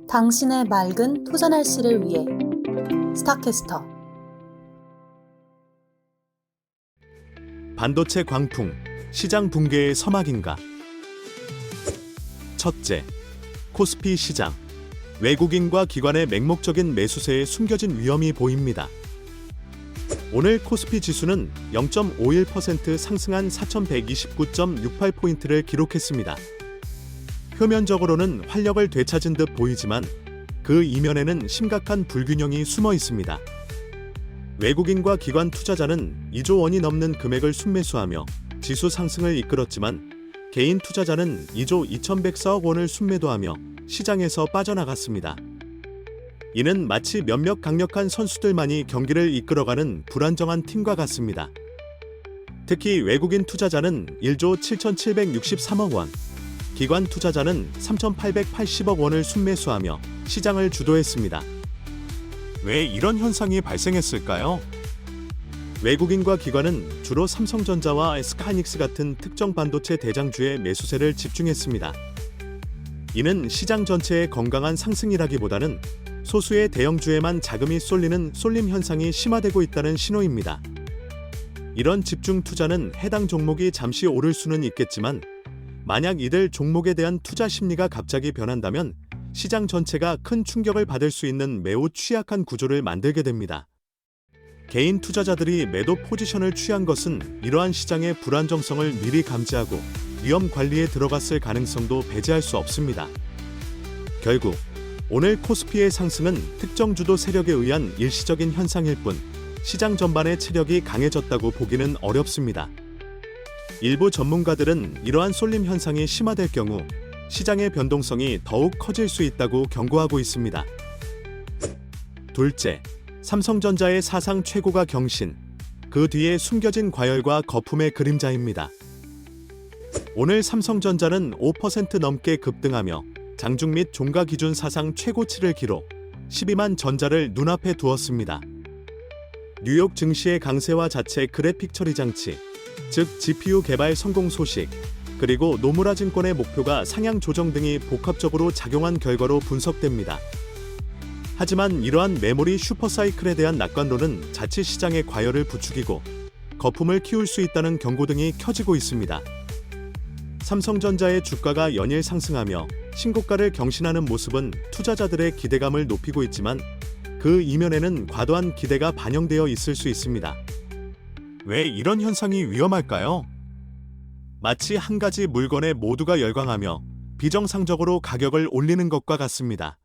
당신의 맑은 투자 날씨를 위해 스타캐스터. 반도체 광풍, 시장 붕괴의 서막인가? 첫째, 코스피 시장. 외국인과 기관의 맹목적인 매수세에 숨겨진 위험이 보입니다. 오늘 코스피 지수는 0.51% 상승한 4129.68포인트를 기록했습니다. 표면적으로는 활력을 되찾은 듯 보이지만 그 이면에는 심각한 불균형이 숨어 있습니다. 외국인과 기관 투자자는 2조 원이 넘는 금액을 순매수하며 지수 상승을 이끌었지만 개인 투자자는 2조 2104억 원을 순매도하며 시장에서 빠져나갔습니다. 이는 마치 몇몇 강력한 선수들만이 경기를 이끌어가는 불안정한 팀과 같습니다. 특히 외국인 투자자는 1조 7763억 원, 기관 투자자는 3880억 원을 순매수하며 시장을 주도했습니다. 왜 이런 현상이 발생했을까요? 외국인과 기관은 주로 삼성전자와 SK하이닉스 같은 특정 반도체 대장주의 매수세를 집중했습니다. 이는 시장 전체의 건강한 상승이라기보다는 소수의 대형주에만 자금이 쏠리는 쏠림 현상이 심화되고 있다는 신호입니다. 이런 집중 투자는 해당 종목이 잠시 오를 수는 있겠지만 만약 이들 종목에 대한 투자 심리가 갑자기 변한다면 시장 전체가 큰 충격을 받을 수 있는 매우 취약한 구조를 만들게 됩니다. 개인 투자자들이 매도 포지션을 취한 것은 이러한 시장의 불안정성을 미리 감지하고 위험 관리에 들어갔을 가능성도 배제할 수 없습니다. 결국 오늘 코스피의 상승은 특정 주도 세력에 의한 일시적인 현상일 뿐 시장 전반의 체력이 강해졌다고 보기는 어렵습니다. 일부 전문가들은 이러한 쏠림 현상이 심화될 경우 시장의 변동성이 더욱 커질 수 있다고 경고하고 있습니다. 둘째, 삼성전자의 사상 최고가 경신, 그 뒤에 숨겨진 과열과 거품의 그림자입니다. 오늘 삼성전자는 5% 넘게 급등하며 장중 및 종가 기준 사상 최고치를 기록, 12만 전자를 눈앞에 두었습니다. 뉴욕 증시의 강세와 자체 그래픽 처리 장치, 즉 GPU 개발 성공 소식, 그리고 노무라 증권의 목표가 상향 조정 등이 복합적으로 작용한 결과로 분석됩니다. 하지만 이러한 메모리 슈퍼사이클에 대한 낙관론은 자칫 시장의 과열을 부추기고 거품을 키울 수 있다는 경고 등이 켜지고 있습니다. 삼성전자의 주가가 연일 상승하며 신고가를 경신하는 모습은 투자자들의 기대감을 높이고 있지만 그 이면에는 과도한 기대가 반영되어 있을 수 있습니다. 왜 이런 현상이 위험할까요? 마치 한 가지 물건에 모두가 열광하며 비정상적으로 가격을 올리는 것과 같습니다.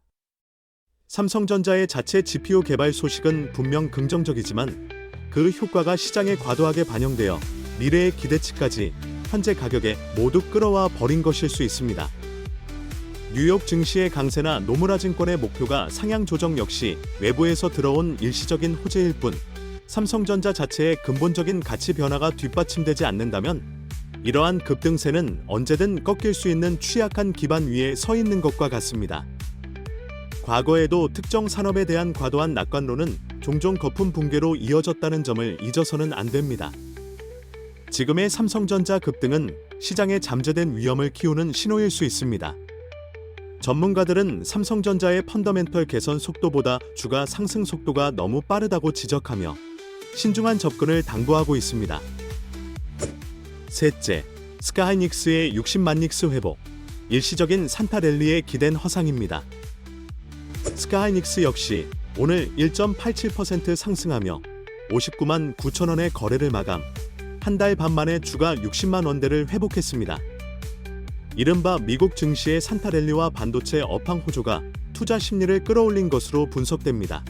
삼성전자의 자체 GPU 개발 소식은 분명 긍정적이지만 그 효과가 시장에 과도하게 반영되어 미래의 기대치까지 현재 가격에 모두 끌어와 버린 것일 수 있습니다. 뉴욕 증시의 강세나 노무라 증권의 목표가 상향 조정 역시 외부에서 들어온 일시적인 호재일 뿐 삼성전자 자체의 근본적인 가치 변화가 뒷받침되지 않는다면 이러한 급등세는 언제든 꺾일 수 있는 취약한 기반 위에 서 있는 것과 같습니다. 과거에도 특정 산업에 대한 과도한 낙관론은 종종 거품 붕괴로 이어졌다는 점을 잊어서는 안 됩니다. 지금의 삼성전자 급등은 시장에 잠재된 위험을 키우는 신호일 수 있습니다. 전문가들은 삼성전자의 펀더멘털 개선 속도보다 주가 상승 속도가 너무 빠르다고 지적하며 신중한 접근을 당부하고 있습니다. 셋째, 스카하이닉스의 60만 닉스 회복, 일시적인 산타랠리에 기댄 허상입니다. 스카하이닉스 역시 오늘 1.87% 상승하며 59만 9천 원의 거래를 마감, 한 달 반 만에 주가 60만 원대를 회복했습니다. 이른바 미국 증시의 산타랠리와 반도체 업황 호조가 투자 심리를 끌어올린 것으로 분석됩니다.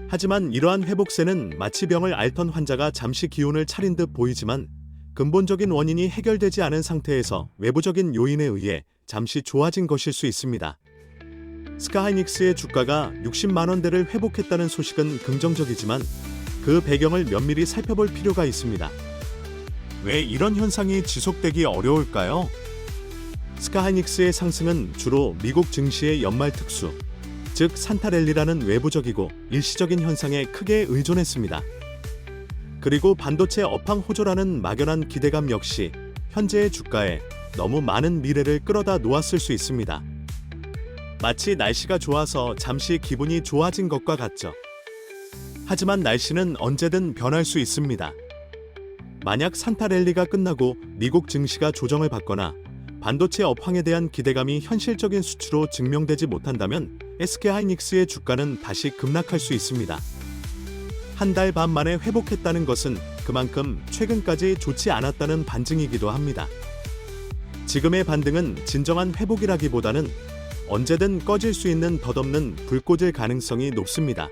하지만 이러한 회복세는 마치 병을 앓던 환자가 잠시 기운을 차린 듯 보이지만 근본적인 원인이 해결되지 않은 상태에서 외부적인 요인에 의해 잠시 좋아진 것일 수 있습니다. 스카하이닉스의 주가가 60만 원대를 회복했다는 소식은 긍정적이지만 그 배경을 면밀히 살펴볼 필요가 있습니다. 왜 이런 현상이 지속되기 어려울까요? 스카하이닉스의 상승은 주로 미국 증시의 연말 특수, 즉 산타랠리라는 외부적이고 일시적인 현상에 크게 의존했습니다. 그리고 반도체 업황 호조라는 막연한 기대감 역시 현재의 주가에 너무 많은 미래를 끌어다 놓았을 수 있습니다. 마치 날씨가 좋아서 잠시 기분이 좋아진 것과 같죠. 하지만 날씨는 언제든 변할 수 있습니다. 만약 산타랠리가 끝나고 미국 증시가 조정을 받거나 반도체 업황에 대한 기대감이 현실적인 수치로 증명되지 못한다면 SK하이닉스의 주가는 다시 급락할 수 있습니다. 한 달 반 만에 회복했다는 것은 그만큼 최근까지 좋지 않았다는 반증이기도 합니다. 지금의 반등은 진정한 회복이라기보다는 언제든 꺼질 수 있는 덧없는 불꽃일 가능성이 높습니다.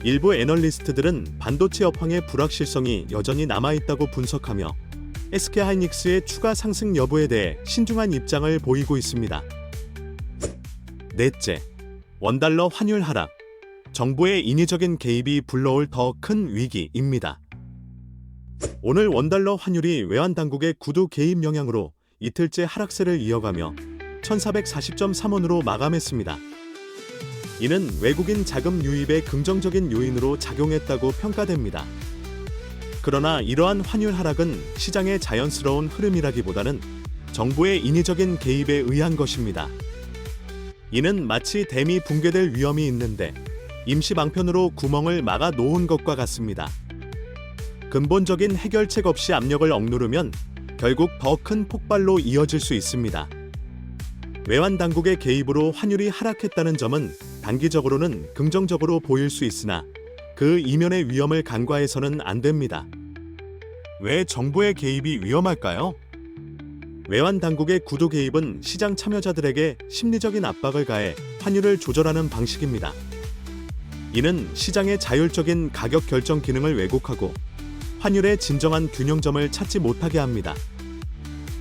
일부 애널리스트들은 반도체 업황의 불확실성이 여전히 남아있다고 분석하며 SK하이닉스의 추가 상승 여부에 대해 신중한 입장을 보이고 있습니다. 넷째, 원달러 환율 하락. 정부의 인위적인 개입이 불러올 더 큰 위기입니다. 오늘 원달러 환율이 외환 당국의 구두 개입 영향으로 이틀째 하락세를 이어가며 1440.3원으로 마감했습니다. 이는 외국인 자금 유입의 긍정적인 요인으로 작용했다고 평가됩니다. 그러나 이러한 환율 하락은 시장의 자연스러운 흐름이라기보다는 정부의 인위적인 개입에 의한 것입니다. 이는 마치 댐이 붕괴될 위험이 있는데 임시 방편으로 구멍을 막아 놓은 것과 같습니다. 근본적인 해결책 없이 압력을 억누르면 결국 더 큰 폭발로 이어질 수 있습니다. 외환 당국의 개입으로 환율이 하락했다는 점은 단기적으로는 긍정적으로 보일 수 있으나 그 이면의 위험을 간과해서는 안 됩니다. 왜 정부의 개입이 위험할까요? 외환 당국의 구두 개입은 시장 참여자들에게 심리적인 압박을 가해 환율을 조절하는 방식입니다. 이는 시장의 자율적인 가격 결정 기능을 왜곡하고 환율의 진정한 균형점을 찾지 못하게 합니다.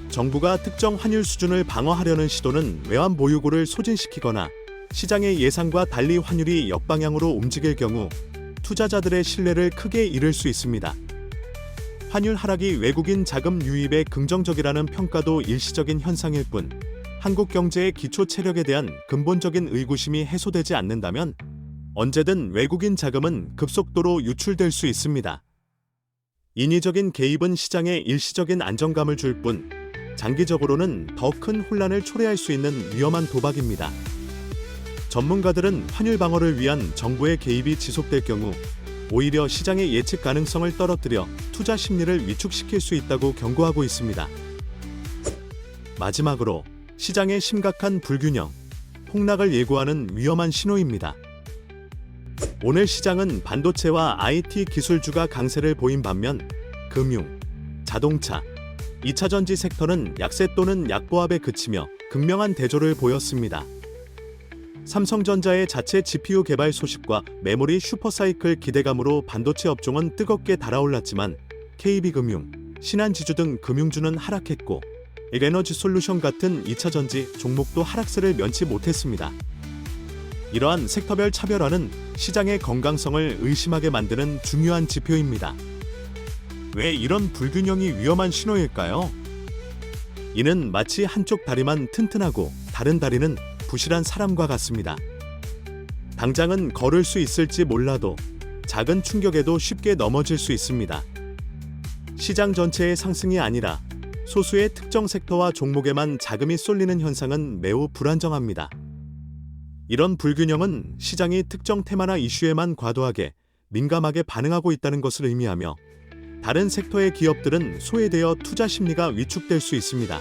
정부가 특정 환율 수준을 방어하려는 시도는 외환 보유고를 소진시키거나 시장의 예상과 달리 환율이 역방향으로 움직일 경우 투자자들의 신뢰를 크게 잃을 수 있습니다. 환율 하락이 외국인 자금 유입에 긍정적이라는 평가도 일시적인 현상일 뿐 한국 경제의 기초 체력에 대한 근본적인 의구심이 해소되지 않는다면 언제든 외국인 자금은 급속도로 유출될 수 있습니다. 인위적인 개입은 시장에 일시적인 안정감을 줄 뿐 장기적으로는 더 큰 혼란을 초래할 수 있는 위험한 도박입니다. 전문가들은 환율 방어를 위한 정부의 개입이 지속될 경우 오히려 시장의 예측 가능성을 떨어뜨려 투자 심리를 위축시킬 수 있다고 경고하고 있습니다. 마지막으로 시장의 심각한 불균형, 폭락을 예고하는 위험한 신호입니다. 오늘 시장은 반도체와 IT 기술주가 강세를 보인 반면 금융, 자동차, 2차전지 섹터는 약세 또는 약보합에 그치며 극명한 대조를 보였습니다. 삼성전자의 자체 GPU 개발 소식과 메모리 슈퍼사이클 기대감으로 반도체 업종은 뜨겁게 달아올랐지만 KB금융, 신한지주 등 금융주는 하락했고 에너지솔루션 같은 2차전지 종목도 하락세를 면치 못했습니다. 이러한 섹터별 차별화는 시장의 건강성을 의심하게 만드는 중요한 지표입니다. 왜 이런 불균형이 위험한 신호일까요? 이는 마치 한쪽 다리만 튼튼하고 다른 다리는 부실한 사람과 같습니다. 당장은 걸을 수 있을지 몰라도 작은 충격에도 쉽게 넘어질 수 있습니다. 시장 전체의 상승이 아니라 소수의 특정 섹터와 종목에만 자금이 쏠리는 현상은 매우 불안정합니다. 이런 불균형은 시장이 특정 테마나 이슈에만 과도하게 민감하게 반응하고 있다는 것을 의미하며 다른 섹터의 기업들은 소외되어 투자 심리가 위축될 수 있습니다.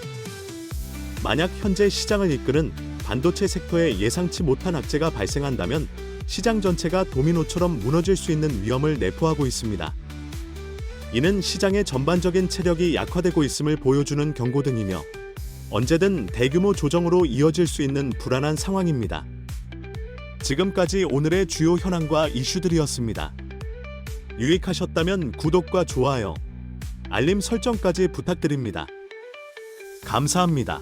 만약 현재 시장을 이끄는 반도체 섹터에 예상치 못한 악재가 발생한다면 시장 전체가 도미노처럼 무너질 수 있는 위험을 내포하고 있습니다. 이는 시장의 전반적인 체력이 약화되고 있음을 보여주는 경고등이며 언제든 대규모 조정으로 이어질 수 있는 불안한 상황입니다. 지금까지 오늘의 주요 현황과 이슈들이었습니다. 유익하셨다면 구독과 좋아요, 알림 설정까지 부탁드립니다. 감사합니다.